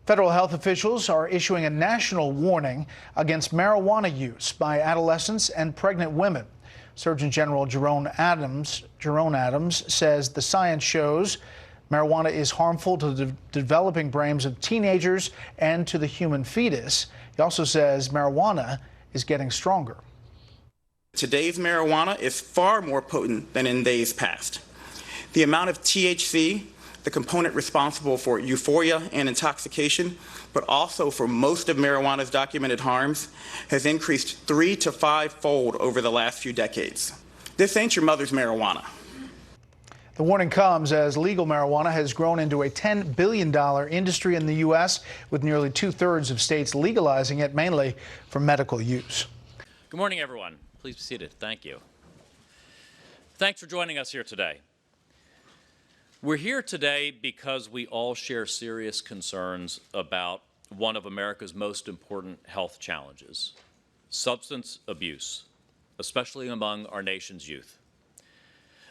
Federal health officials are issuing a national warning against marijuana use by adolescents and pregnant women. Surgeon General Jerome Adams says the science shows marijuana is harmful to the developing brains of teenagers and to the human fetus. He also says marijuana is getting stronger. Today's marijuana is far more potent than in days past. The amount of THC, the component responsible for euphoria and intoxication, but also for most of marijuana's documented harms, has increased 3 to 5-fold over the last few decades. This ain't your mother's marijuana. The warning comes as legal marijuana has grown into a $10 billion industry in the U.S., with nearly 2/3 of states legalizing it, mainly for medical use. Good morning, everyone. Please be seated. Thank you. Thanks for joining us here today. We're here today because we all share serious concerns about one of America's most important health challenges, substance abuse, especially among our nation's youth.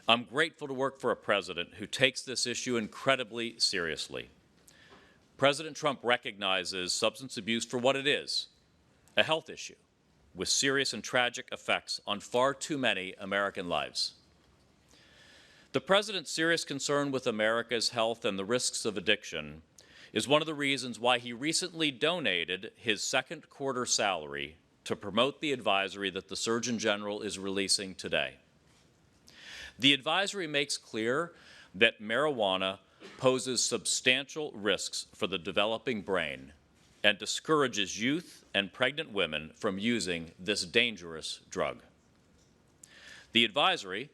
I'm grateful to work for a president who takes this issue incredibly seriously. President Trump recognizes substance abuse for what it is, a health issue with serious and tragic effects on far too many American lives. The president's serious concern with America's health and the risks of addiction is one of the reasons why he recently donated his second quarter salary to promote the advisory that the Surgeon General is releasing today. The advisory makes clear that marijuana poses substantial risks for the developing brain and discourages youth and pregnant women from using this dangerous drug. The advisory,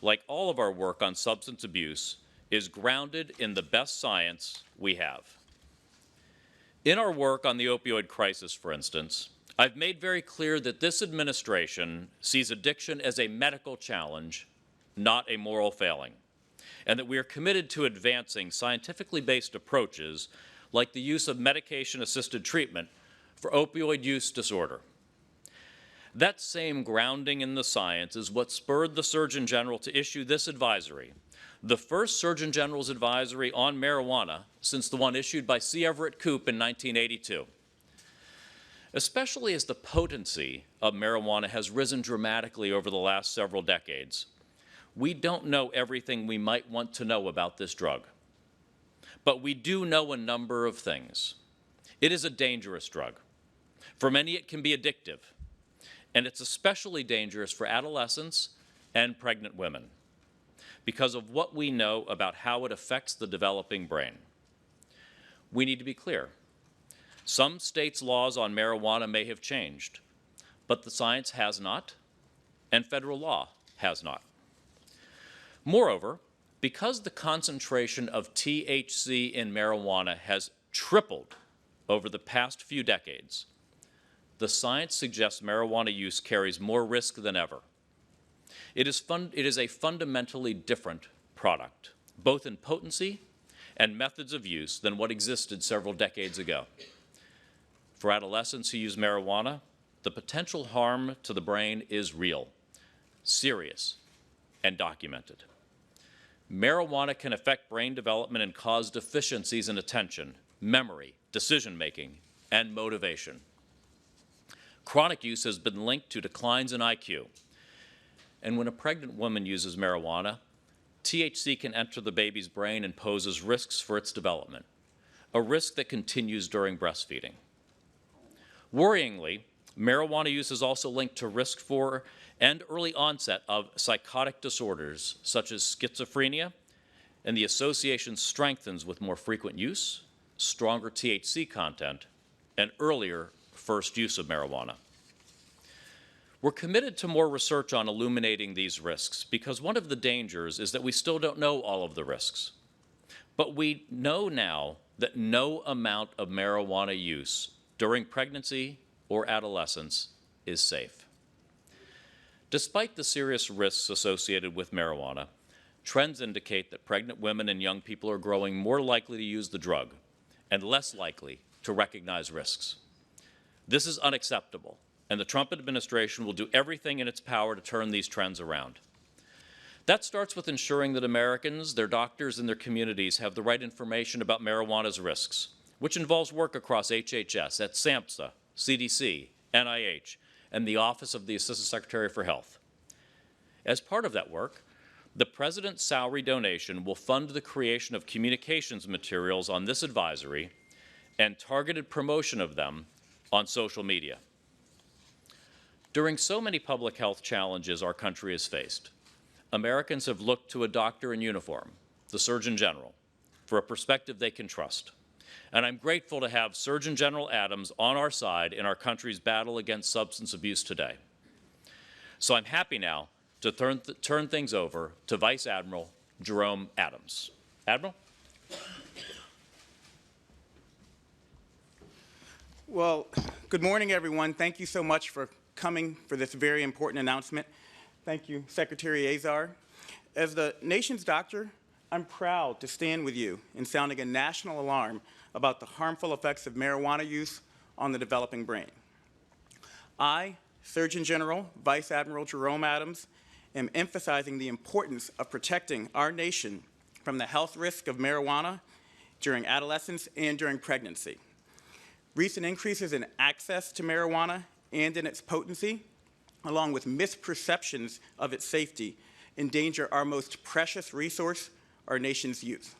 like all of our work on substance abuse, is grounded in the best science we have. In our work on the opioid crisis, for instance, I've made very clear that this administration sees addiction as a medical challenge, not a moral failing, and that we are committed to advancing scientifically based approaches like the use of medication-assisted treatment for opioid use disorder. That same grounding in the science is what spurred the Surgeon General to issue this advisory, the first Surgeon General's advisory on marijuana since the one issued by C. Everett Koop in 1982. Especially as the potency of marijuana has risen dramatically over the last several decades, we don't know everything we might want to know about this drug. But we do know a number of things. It is a dangerous drug. For many, it can be addictive. And it's especially dangerous for adolescents and pregnant women because of what we know about how it affects the developing brain. We need to be clear. Some states' laws on marijuana may have changed, but the science has not, and federal law has not. Moreover, because the concentration of THC in marijuana has tripled over the past few decades, the science suggests marijuana use carries more risk than ever. It is a fundamentally different product, both in potency and methods of use, than what existed several decades ago. For adolescents who use marijuana, the potential harm to the brain is real, serious, and documented. Marijuana can affect brain development and cause deficiencies in attention, memory, decision-making, and motivation. Chronic use has been linked to declines in IQ. And when a pregnant woman uses marijuana, THC can enter the baby's brain and poses risks for its development, a risk that continues during breastfeeding. Worryingly, marijuana use is also linked to risk for and early onset of psychotic disorders such as schizophrenia, and the association strengthens with more frequent use, stronger THC content, and earlier first use of marijuana. We're committed to more research on illuminating these risks because one of the dangers is that we still don't know all of the risks. But we know now that no amount of marijuana use during pregnancy or adolescence is safe. Despite the serious risks associated with marijuana, trends indicate that pregnant women and young people are growing more likely to use the drug and less likely to recognize risks. This is unacceptable, and the Trump administration will do everything in its power to turn these trends around. That starts with ensuring that Americans, their doctors, and their communities have the right information about marijuana's risks. which involves work across HHS, at SAMHSA, CDC, NIH, and the Office of the Assistant Secretary for Health. As part of that work, the President's salary donation will fund the creation of communications materials on this advisory and targeted promotion of them on social media. During so many public health challenges our country has faced, Americans have looked to a doctor in uniform, the Surgeon General, for a perspective they can trust. And I'm grateful to have Surgeon General Adams on our side in our country's battle against substance abuse today. So I'm happy now to turn things over to Vice Admiral Jerome Adams. Admiral? Well, good morning, everyone. Thank you so much for coming for this very important announcement. Thank you, Secretary Azar. As the nation's doctor, I'm proud to stand with you in sounding a national alarm about the harmful effects of marijuana use on the developing brain. I, Surgeon General Vice Admiral Jerome Adams, am emphasizing the importance of protecting our nation from the health risk of marijuana during adolescence and during pregnancy. Recent increases in access to marijuana and in its potency, along with misperceptions of its safety, endanger our most precious resource, our nation's youth.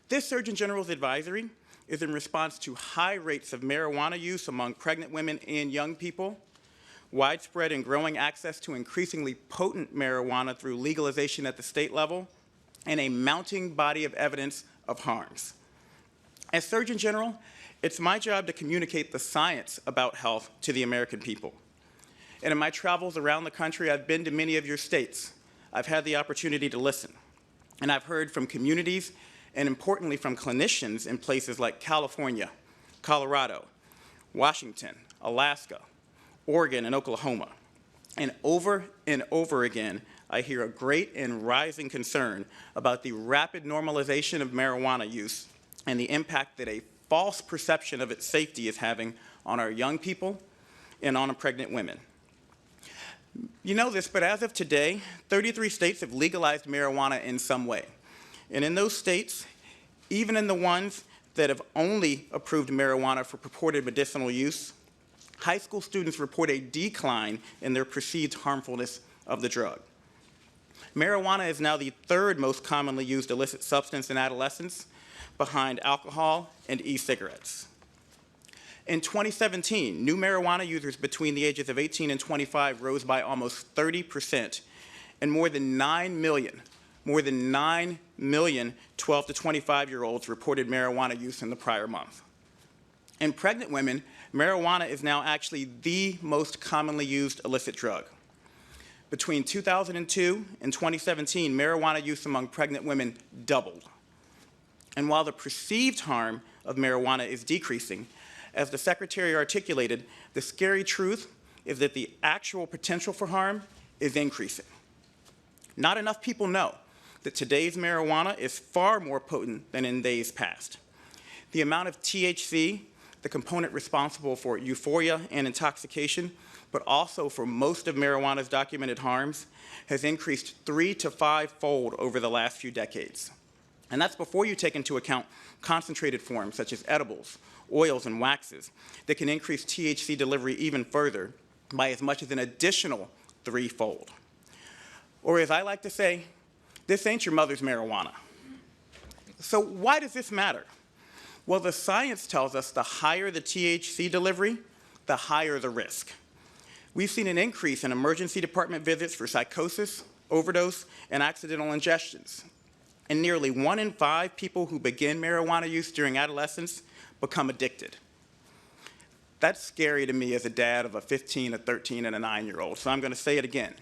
This Surgeon General's advisory is in response to high rates of marijuana use among pregnant women and young people, widespread and growing access to increasingly potent marijuana through legalization at the state level, and a mounting body of evidence of harms. As Surgeon General, it's my job to communicate the science about health to the American people. And in my travels around the country, I've been to many of your states. I've had the opportunity to listen. And I've heard from communities and importantly from clinicians in places like California, Colorado, Washington, Alaska, Oregon, and Oklahoma. And over again, I hear a great and rising concern about the rapid normalization of marijuana use and the impact that a false perception of its safety is having on our young people and on pregnant women. You know this, but as of today, 33 states have legalized marijuana in some way. And in those states, even in the ones that have only approved marijuana for purported medicinal use, high school students report a decline in their perceived harmfulness of the drug. Marijuana is now the third most commonly used illicit substance in adolescents, behind alcohol and e-cigarettes. In 2017, new marijuana users between the ages of 18 and 25 rose by almost 30%, and more than 9 million 12 to 25-year-olds reported marijuana use in the prior month. In pregnant women, marijuana is now actually the most commonly used illicit drug. Between 2002 and 2017, marijuana use among pregnant women doubled. And while the perceived harm of marijuana is decreasing, as the Secretary articulated, the scary truth is that the actual potential for harm is increasing. Not enough people know that today's marijuana is far more potent than in days past. The amount of THC, the component responsible for euphoria and intoxication, but also for most of marijuana's documented harms, has increased 3 to 5-fold over the last few decades. And that's before you take into account concentrated forms such as edibles, oils, and waxes that can increase THC delivery even further by as much as an additional 3-fold. Or as I like to say, this ain't your mother's marijuana. So why does this matter? Well, the science tells us the higher the THC delivery, the higher the risk. We've seen an increase in emergency department visits for psychosis, overdose, and accidental ingestions. And nearly 1 in 5 people who begin marijuana use during adolescence become addicted. That's scary to me as a dad of a 15, a 13, and a 9-year-old, so I'm going to say it again.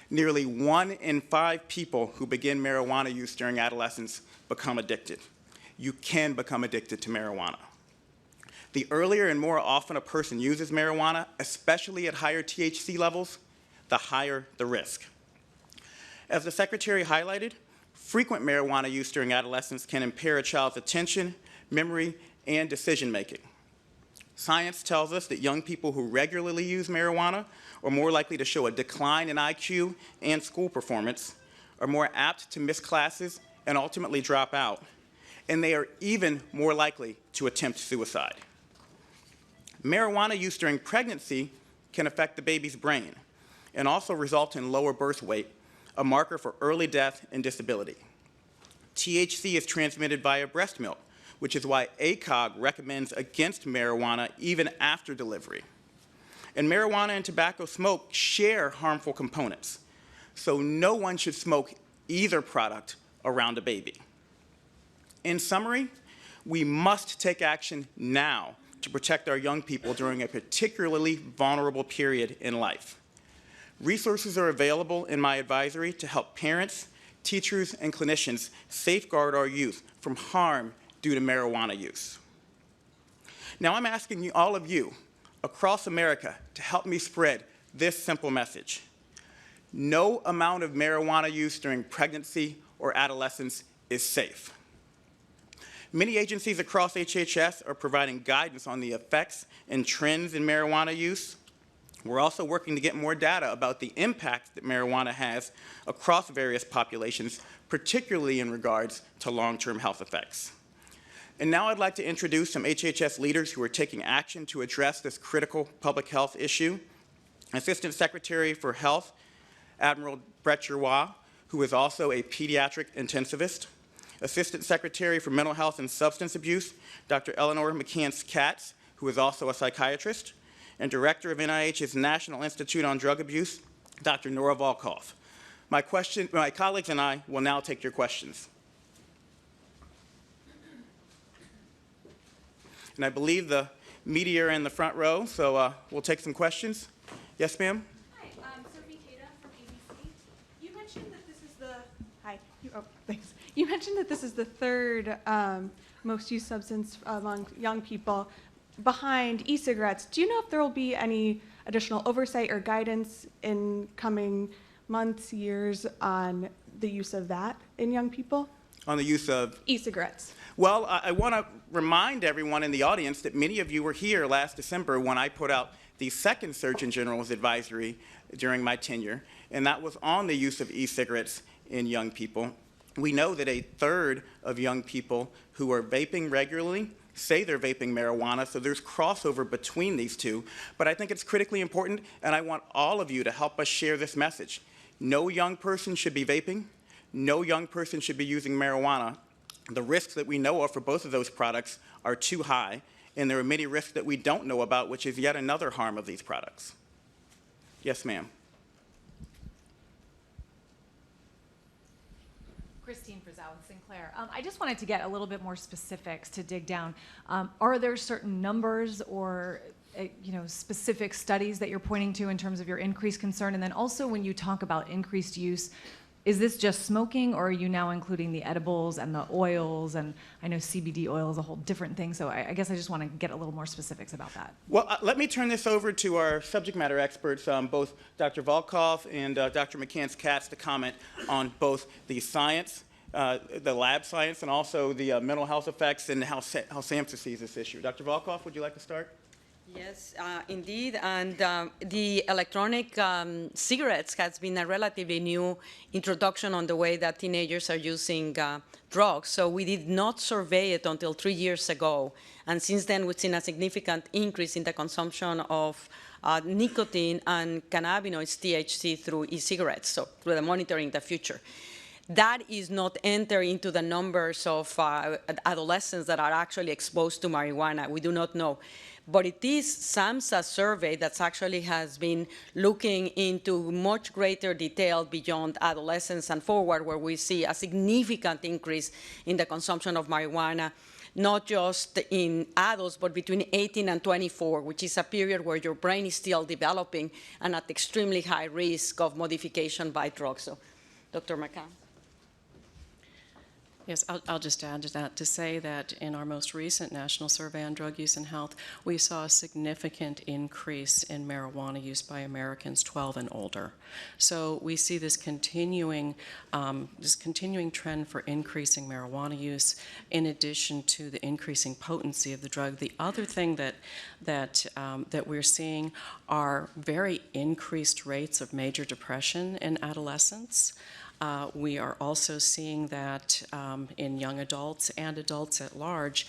Nearly 1 in 5 people who begin marijuana use during adolescence become addicted. You can become addicted to marijuana. The earlier and more often a person uses marijuana, especially at higher THC levels, the higher the risk. As the Secretary highlighted, frequent marijuana use during adolescence can impair a child's attention, memory, and decision-making. Science tells us that young people who regularly use marijuana are more likely to show a decline in IQ and school performance, are more apt to miss classes and ultimately drop out, and they are even more likely to attempt suicide. Marijuana use during pregnancy can affect the baby's brain and also result in lower birth weight, a marker for early death and disability. THC is transmitted via breast milk, which is why ACOG recommends against marijuana even after delivery. And marijuana and tobacco smoke share harmful components, so no one should smoke either product around a baby. In summary, we must take action now to protect our young people during a particularly vulnerable period in life. Resources are available in my advisory to help parents, teachers, and clinicians safeguard our youth from harm due to marijuana use. Now I'm asking all of you across America to help me spread this simple message. No amount of marijuana use during pregnancy or adolescence is safe. Many agencies across HHS are providing guidance on the effects and trends in marijuana use. We're also working to get more data about the impact that marijuana has across various populations, particularly in regards to long-term health effects. And now I'd like to introduce some HHS leaders who are taking action to address this critical public health issue. Assistant Secretary for Health, Admiral Brett Giroir, who is also a pediatric intensivist. Assistant Secretary for Mental Health and Substance Abuse, Dr. Eleanor McCants-Katz, who is also a psychiatrist, and Director of NIH's National Institute on Drug Abuse, Dr. Nora Volkoff. My colleagues and I will now take your questions. And I believe the media are in the front row, so we'll take some questions. Yes, ma'am? Hi, Sophie Tata from ABC. You mentioned that this is the, thanks. You mentioned that this is the third most used substance among young people behind e-cigarettes. Do you know if there will be any additional oversight or guidance in coming months, years on the use of that in young people? On the use of? E-cigarettes. Well, I want to remind everyone in the audience that many of you were here last December when I put out the second Surgeon General's advisory during my tenure, and that was on the use of e-cigarettes in young people. We know that a third of young people who are vaping regularly say they're vaping marijuana, so there's crossover between these two. But I think it's critically important, and I want all of you to help us share this message. No young person should be vaping. No young person should be using marijuana. The risks that we know of for both of those products are too high, and there are many risks that we don't know about, which is yet another harm of these products. Yes, ma'am. Christine Frizzell with Sinclair. I just wanted to get a little bit more specifics to dig down. Are there certain numbers or specific studies that you're pointing to in terms of your increased concern? And then also when you talk about increased use, is this just smoking, or are you now including the edibles and the oils? And I know CBD oil is a whole different thing, so I guess I just want to get a little more specifics about that. Well, let me turn this over to our subject matter experts, both Dr. Volkoff and Dr. McCants-Katz, to comment on both the science, the lab science, and also the mental health effects and how SAMHSA sees this issue. Dr. Volkoff, would you like to start? Yes, indeed, and the electronic cigarettes has been a relatively new introduction on the way that teenagers are using drugs. So we did not survey it until 3 years ago, and since then we've seen a significant increase in the consumption of nicotine and cannabinoids, THC, through e-cigarettes, so through the monitoring in the future. That is not entered into the numbers of adolescents that are actually exposed to marijuana. We do not know. But it is SAMHSA survey that actually has been looking into much greater detail beyond adolescence and forward, where we see a significant increase in the consumption of marijuana, not just in adults, but between 18 and 24, which is a period where your brain is still developing and at extremely high risk of modification by drugs. So, Dr. McCann. Yes, I'll just add to that to say that in our most recent National Survey on Drug Use and Health, we saw a significant increase in marijuana use by Americans 12 and older. So we see this continuing trend for increasing marijuana use, in addition to the increasing potency of the drug. The other thing that we're seeing are very increased rates of major depression in adolescents. We are also seeing that in young adults and adults at large.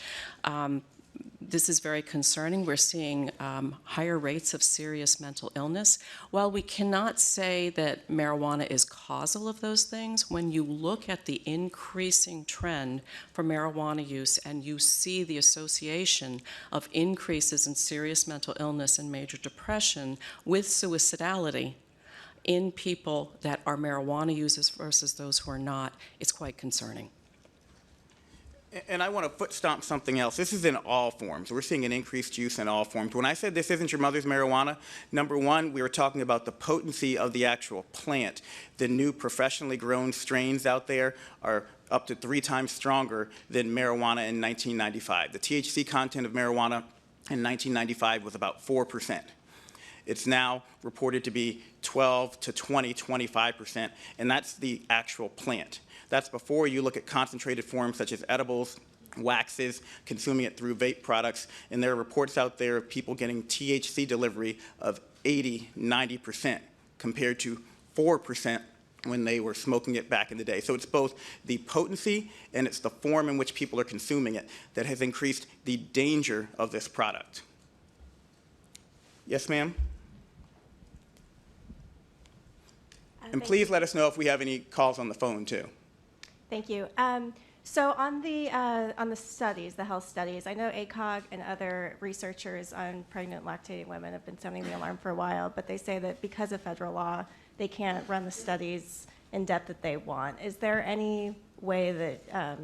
This is very concerning. We're seeing higher rates of serious mental illness. While we cannot say that marijuana is causal of those things, when you look at the increasing trend for marijuana use and you see the association of increases in serious mental illness and major depression with suicidality in people that are marijuana users versus those who are not, it's quite concerning. And I want to foot stomp something else. This is in all forms. We're seeing an increased use in all forms. When I said this isn't your mother's marijuana, number one, we were talking about the potency of the actual plant. The new professionally grown strains out there are up to 3 times stronger than marijuana in 1995. The THC content of marijuana in 1995 was about 4%. It's now reported to be 12 to 20, 25%, and that's the actual plant. That's before you look at concentrated forms such as edibles, waxes, consuming it through vape products, and there are reports out there of people getting THC delivery of 80, 90% compared to 4% when they were smoking it back in the day. So it's both the potency and it's the form in which people are consuming it that has increased the danger of this product. Yes, ma'am? And please let us know if we have any calls on the phone, too. Thank you. So on the studies, the health studies, I know ACOG and other researchers on pregnant lactating women have been sounding the alarm for a while, but they say that because of federal law, they can't run the studies in depth that they want. Is there any way that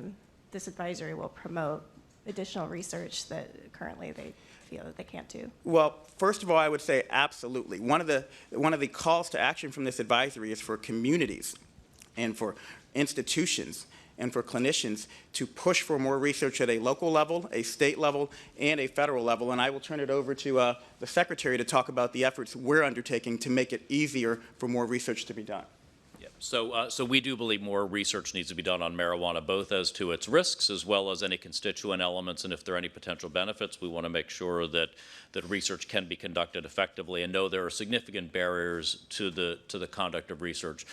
this advisory will promote additional research that currently they feel that they can't do? Well, first of all, I would say absolutely. One of the calls to action from this advisory is for communities and for institutions and for clinicians to push for more research at a local level, a state level, and a federal level. And I will turn it over to the Secretary to talk about the efforts we're undertaking to make it easier for more research to be done. So we do believe more research needs to be done on marijuana, both as to its risks as well as any constituent elements, and if there are any potential benefits, we want to make sure that research can be conducted effectively and know there are significant barriers to the conduct of research.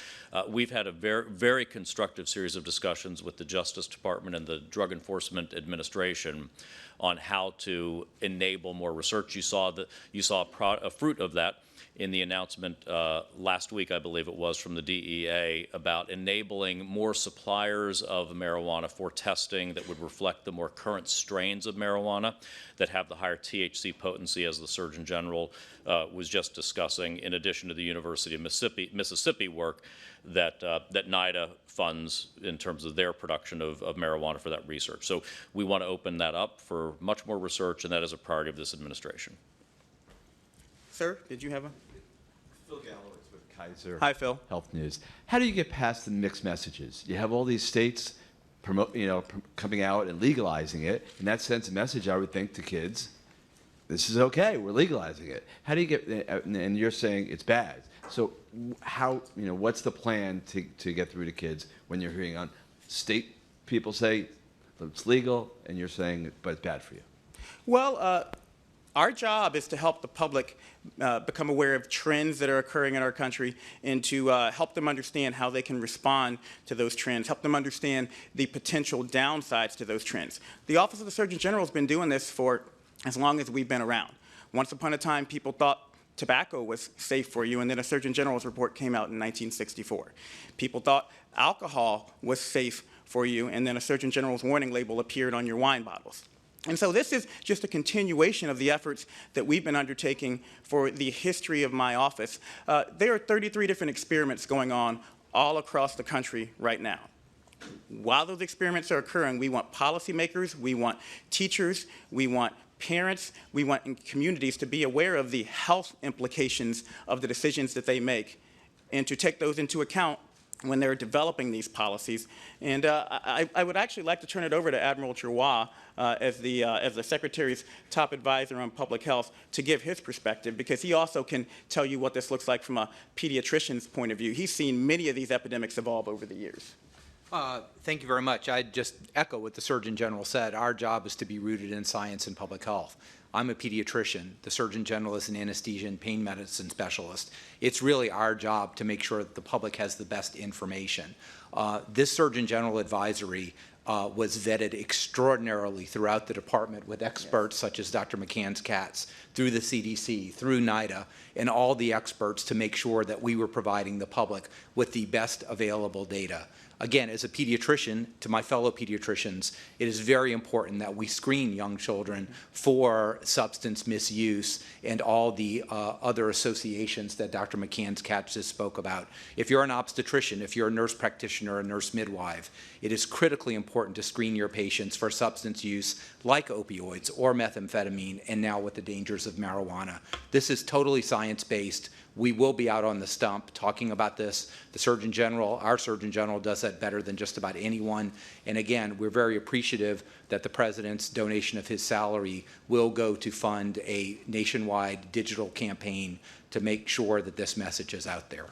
We've had a very, very constructive series of discussions with the Justice Department and the Drug Enforcement Administration on how to enable more research. You saw a fruit of that in the announcement last week, I believe it was, from the DEA about enabling more suppliers of marijuana for testing that would reflect the more current strains of marijuana that have the higher THC potency, as the Surgeon General was just discussing, in addition to the University of Mississippi work that NIDA funds in terms of their production of marijuana for that research. So we want to open that up for much more research, and that is a priority of this administration. Sir, did you have a? Phil Gallowitz with Kaiser. Hi, Phil. Health News. How do you get past the mixed messages? You have all these states coming out and legalizing it. In that sense, a message I would think to kids, this is okay, we're legalizing it. How do you get, and you're saying it's bad. So how, what's the plan to get through to kids when you're hearing on state people say it's legal and you're saying, but it's bad for you? Well, our job is to help the public become aware of trends that are occurring in our country and to help them understand how they can respond to those trends, help them understand the potential downsides to those trends. The Office of the Surgeon General has been doing this for as long as we've been around. Once upon a time, people thought tobacco was safe for you, and then a Surgeon General's report came out in 1964. People thought alcohol was safe for you, and then a Surgeon General's warning label appeared on your wine bottles. And so this is just a continuation of the efforts that we've been undertaking for the history of my office. There are 33 different experiments going on all across the country right now. While those experiments are occurring, we want policymakers, we want teachers, we want parents, we want communities to be aware of the health implications of the decisions that they make and to take those into account when they're developing these policies. And I would actually like to turn it over to Admiral Jerome as the Secretary's top advisor on public health to give his perspective, because he also can tell you what this looks like from a pediatrician's point of view. He's seen many of these epidemics evolve over the years. Thank you very much. I'd just echo what the Surgeon General said. Our job is to be rooted in science and public health. I'm a pediatrician. The Surgeon General is an anesthesia and pain medicine specialist. It's really our job to make sure that the public has the best information. This Surgeon General advisory was vetted extraordinarily throughout the department with experts such as Dr. McCann's Katz, through the CDC, through NIDA, and all the experts to make sure that we were providing the public with the best available data. Again, as a pediatrician, to my fellow pediatricians, it is very important that we screen young children for substance misuse and all the other associations that Dr. McCann's Katz just spoke about. If you're an obstetrician, if you're a nurse practitioner, a nurse midwife, it is critically important to screen your patients for substance use like opioids or methamphetamine, and now with the dangers of marijuana. This is totally science-based. We will be out on the stump talking about this. The Surgeon General, our Surgeon General, does that better than just about anyone. And again, we're very appreciative that the President's donation of his salary will go to fund a nationwide digital campaign to make sure that this message is out there.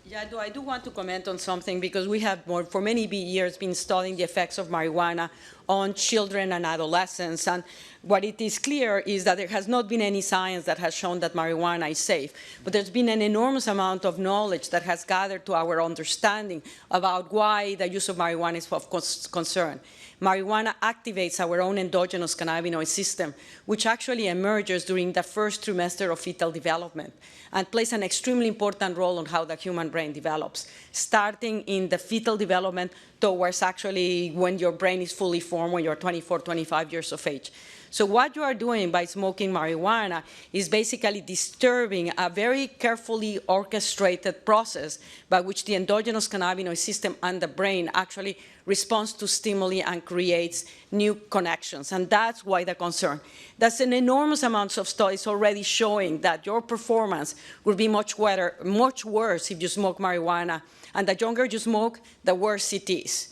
Yeah, I do want to comment on something, because we have for many years been studying the effects of marijuana on children and adolescents, and what it is clear is that there has not been any science that has shown that marijuana is safe, but there's been an enormous amount of knowledge that has gathered to our understanding about why the use of marijuana is of concern. Marijuana activates our own endogenous cannabinoid system, which actually emerges during the first trimester of fetal development and plays an extremely important role on how the human brain develops, starting in the fetal development towards actually when your brain is fully formed, when you're 24, 25 years of age. So what you are doing by smoking marijuana is basically disturbing a very carefully orchestrated process by which the endogenous cannabinoid system and the brain actually responds to stimuli and creates new connections. And that's why the concern. There's an enormous amount of studies already showing that your performance will be much worse if you smoke marijuana. And the younger you smoke, the worse it is.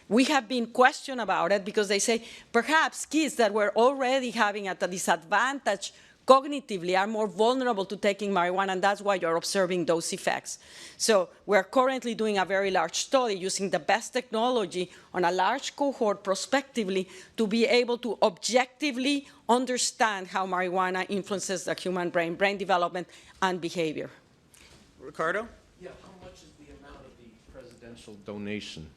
We have been questioned about it because they say perhaps kids that were already having a disadvantage cognitively are more vulnerable to taking marijuana, and that's why you're observing those effects. So we're currently doing a very large study using the best technology on a large cohort prospectively to be able to objectively understand how marijuana influences the human brain, brain development, and behavior. Ricardo? Yeah, how much is the amount of the presidential donation?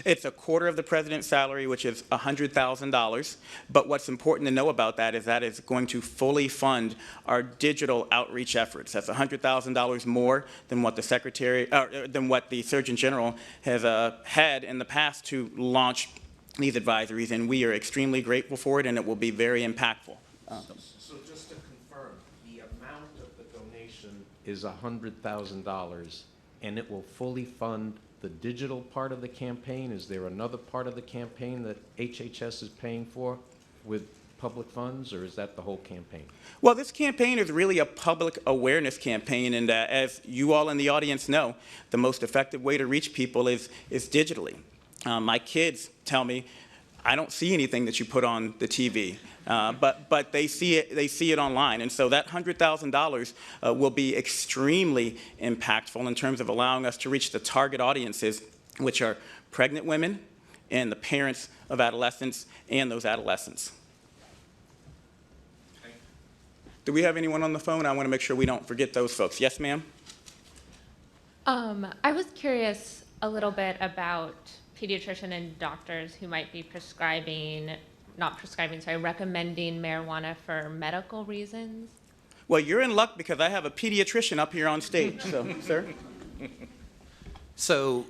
It's a quarter of the president's salary, which is $100,000. But what's important to know about that is it's going to fully fund our digital outreach efforts. That's $100,000 more than what the than what the Surgeon General has had in the past to launch these advisories, and we are extremely grateful for it, and it will be very impactful. So just to confirm, the amount of the donation is $100,000, and it will fully fund the digital part of the campaign? Is there another part of the campaign that HHS is paying for with public funds, or is that the whole campaign? Well, this campaign is really a public awareness campaign, and as you all in the audience know, the most effective way to reach people is digitally. My kids tell me, I don't see anything that you put on the TV. But they see it online, and so that $100,000 will be extremely impactful in terms of allowing us to reach the target audiences, which are pregnant women and the parents of adolescents and those adolescents. Do we have anyone on the phone? I want to make sure we don't forget those folks. Yes, ma'am? I was curious a little bit about pediatrician and doctors who might be recommending marijuana for medical reasons. Well, you're in luck because I have a pediatrician up here on stage, so, sir. So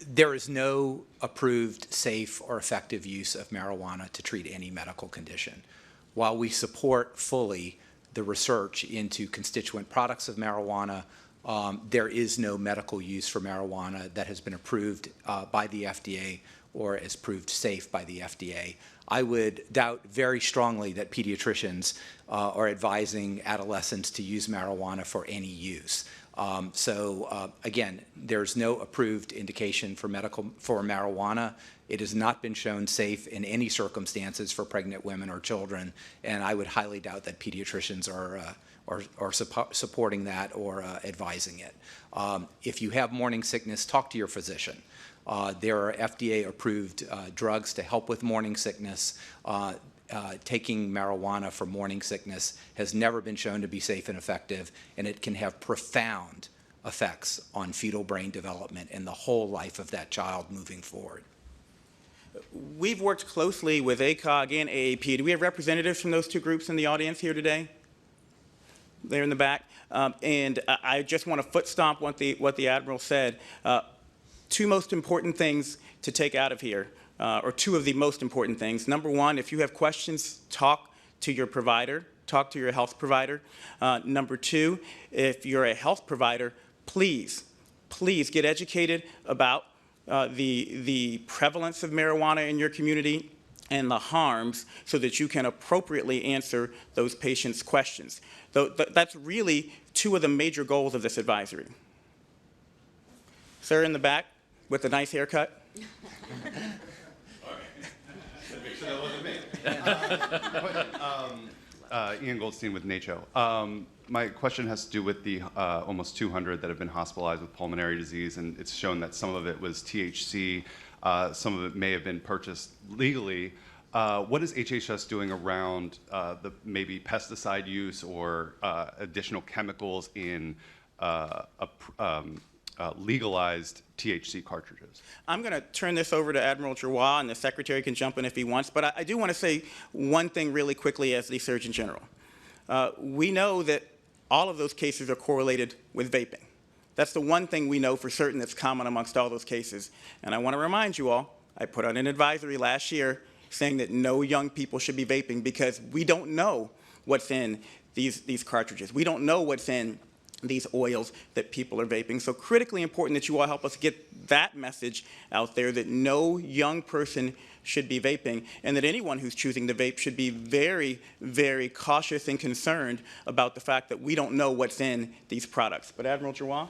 there is no approved, safe, or effective use of marijuana to treat any medical condition. While we support fully the research into constituent products of marijuana, there is no medical use for marijuana that has been approved by the FDA or is proved safe by the FDA. I would doubt very strongly that pediatricians are advising adolescents to use marijuana for any use. Again, there's no approved indication for marijuana It has not been shown safe in any circumstances for pregnant women or children, and I would highly doubt that pediatricians are supporting that or advising it. If you have morning sickness, talk to your physician. There are FDA-approved drugs to help with morning sickness. Taking marijuana for morning sickness has never been shown to be safe and effective, and it can have profound effects on fetal brain development and the whole life of that child moving forward. We've worked closely with ACOG and AAP. Do we have representatives from those two groups in the audience here today? They're in the back. And I just want to foot stomp what the Admiral said. Two most important things to take out of here, or two of the most important things. Number one, if you have questions, talk to your provider. Talk to your health provider. Number two, if you're a health provider, please get educated about the prevalence of marijuana in your community and the harms so that you can appropriately answer those patients' questions. That's really two of the major goals of this advisory. Sir in the back with the nice haircut. Make sure that wasn't me. Ian Goldstein with NACHO. My question has to do with the almost 200 that have been hospitalized with pulmonary disease, and it's shown that some of it was THC, some of it may have been purchased legally. What is HHS doing around the maybe pesticide use or additional chemicals in legalized THC cartridges? I'm going to turn this over to Admiral Giroir, and the Secretary can jump in if he wants, but I do want to say one thing really quickly as the Surgeon General. We know that all of those cases are correlated with vaping. That's the one thing we know for certain that's common amongst all those cases. And I want to remind you all, I put out an advisory last year saying that no young people should be vaping because we don't know what's in these cartridges. We don't know what's in these oils that people are vaping. So critically important that you all help us get that message out there, that no young person should be vaping, and that anyone who's choosing to vape should be very, very cautious and concerned about the fact that we don't know what's in these products. But Admiral Giroir?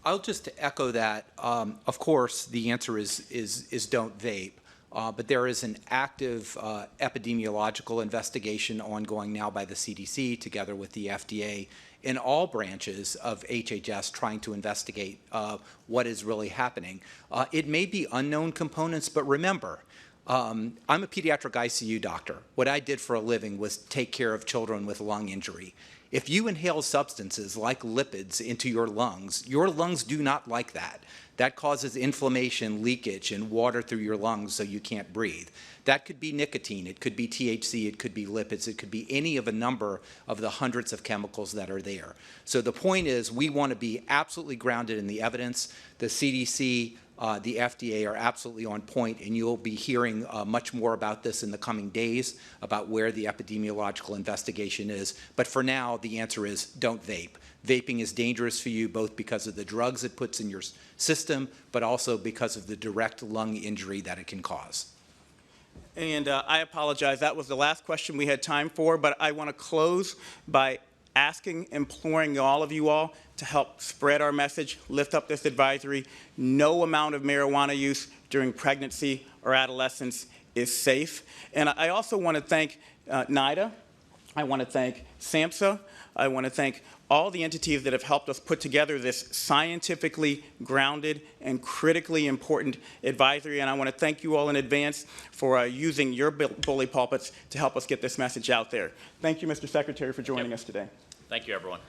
I'll just echo that. Of course, the answer is don't vape. But there is an active epidemiological investigation ongoing now by the CDC together with the FDA in all branches of HHS trying to investigate what is really happening. It may be unknown components, but remember, I'm a pediatric ICU doctor. What I did for a living was take care of children with lung injury. If you inhale substances like lipids into your lungs do not like that. That causes inflammation, leakage, and water through your lungs so you can't breathe. That could be nicotine, it could be THC, it could be lipids, it could be any of a number of the hundreds of chemicals that are there. So the point is we want to be absolutely grounded in the evidence. The CDC, the FDA are absolutely on point, and you'll be hearing much more about this in the coming days, about where the epidemiological investigation is. But for now, the answer is don't vape. Vaping is dangerous for you both because of the drugs it puts in your system, but also because of the direct lung injury that it can cause. And I apologize, that was the last question we had time for, but I want to close by imploring all of you all to help spread our message, lift up this advisory. No amount of marijuana use during pregnancy or adolescence is safe. And I also want to thank NIDA. I want to thank SAMHSA. I want to thank all the entities that have helped us put together this scientifically grounded and critically important advisory. And I want to thank you all in advance for using your bully pulpits to help us get this message out there. Thank you, Mr. Secretary, for joining us today. Thank you, everyone.